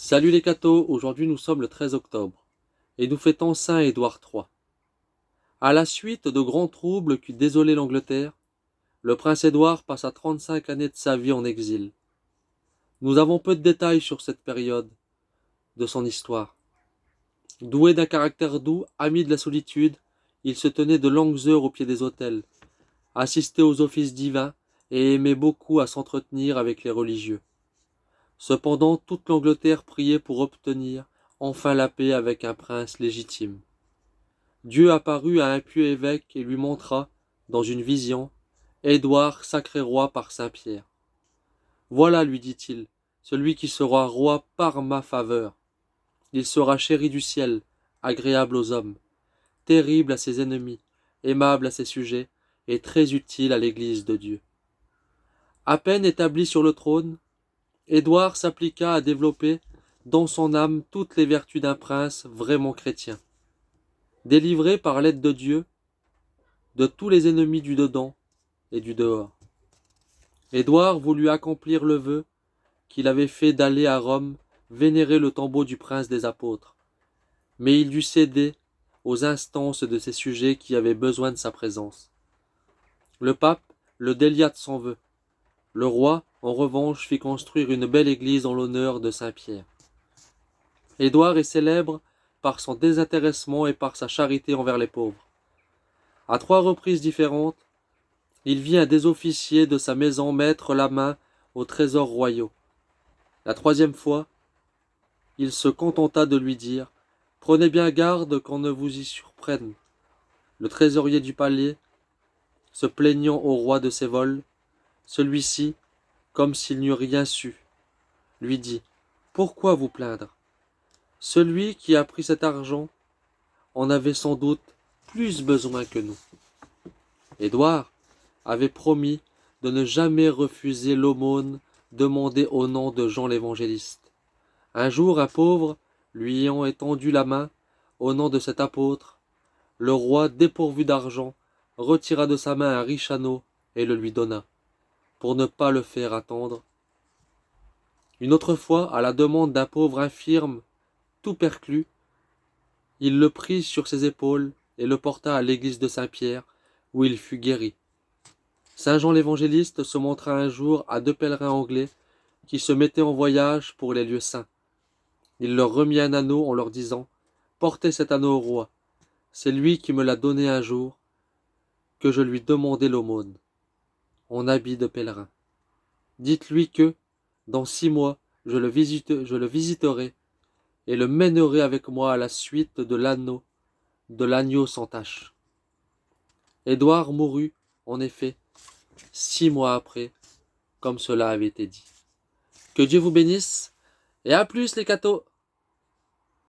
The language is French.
Salut les cathos, aujourd'hui nous sommes le 13 octobre, et nous fêtons Saint Édouard III. À la suite de grands troubles qui désolaient l'Angleterre, le prince Édouard passa 35 années de sa vie en exil. Nous avons peu de détails sur cette période de son histoire. Doué d'un caractère doux, ami de la solitude, il se tenait de longues heures au pied des autels, assistait aux offices divins et aimait beaucoup à s'entretenir avec les religieux. Cependant, toute l'Angleterre priait pour obtenir enfin la paix avec un prince légitime. Dieu apparut à un pieux évêque et lui montra, dans une vision, Édouard, sacré roi par saint Pierre. Voilà, lui dit-il, celui qui sera roi par ma faveur. Il sera chéri du ciel, agréable aux hommes, terrible à ses ennemis, aimable à ses sujets, et très utile à l'Église de Dieu. À peine établi sur le trône, Édouard s'appliqua à développer dans son âme toutes les vertus d'un prince vraiment chrétien. Délivré par l'aide de Dieu de tous les ennemis du dedans et du dehors. Édouard voulut accomplir le vœu qu'il avait fait d'aller à Rome vénérer le tombeau du prince des apôtres, mais il dut céder aux instances de ses sujets qui avaient besoin de sa présence. Le pape le délia de son vœu. Le roi, en revanche, fit construire une belle église en l'honneur de Saint-Pierre. Édouard est célèbre par son désintéressement et par sa charité envers les pauvres. À 3 reprises différentes, il vit un des officiers de sa maison mettre la main aux trésors royaux. La 3e fois, il se contenta de lui dire « Prenez bien garde qu'on ne vous y surprenne ». Le trésorier du palais, se plaignant au roi de ses vols, celui-ci, comme s'il n'eût rien su, lui dit « Pourquoi vous plaindre ? Celui qui a pris cet argent en avait sans doute plus besoin que nous. » Édouard avait promis de ne jamais refuser l'aumône demandée au nom de Jean l'Évangéliste. Un jour, un pauvre, lui ayant étendu la main, au nom de cet apôtre, le roi, dépourvu d'argent, retira de sa main un riche anneau et le lui donna, pour ne pas le faire attendre. Une autre fois, à la demande d'un pauvre infirme, tout perclus, il le prit sur ses épaules et le porta à l'église de Saint-Pierre, où il fut guéri. Saint Jean l'Évangéliste se montra un jour à 2 pèlerins anglais qui se mettaient en voyage pour les lieux saints. Il leur remit un anneau en leur disant « Portez cet anneau au roi, c'est lui qui me l'a donné un jour, que je lui demandais l'aumône, en habit de pèlerin. Dites-lui que, dans 6 mois, je le visiterai et le mènerai avec moi à la suite de l'agneau sans tache. » Édouard mourut, en effet, 6 mois après, comme cela avait été dit. Que Dieu vous bénisse, et à plus les cathos!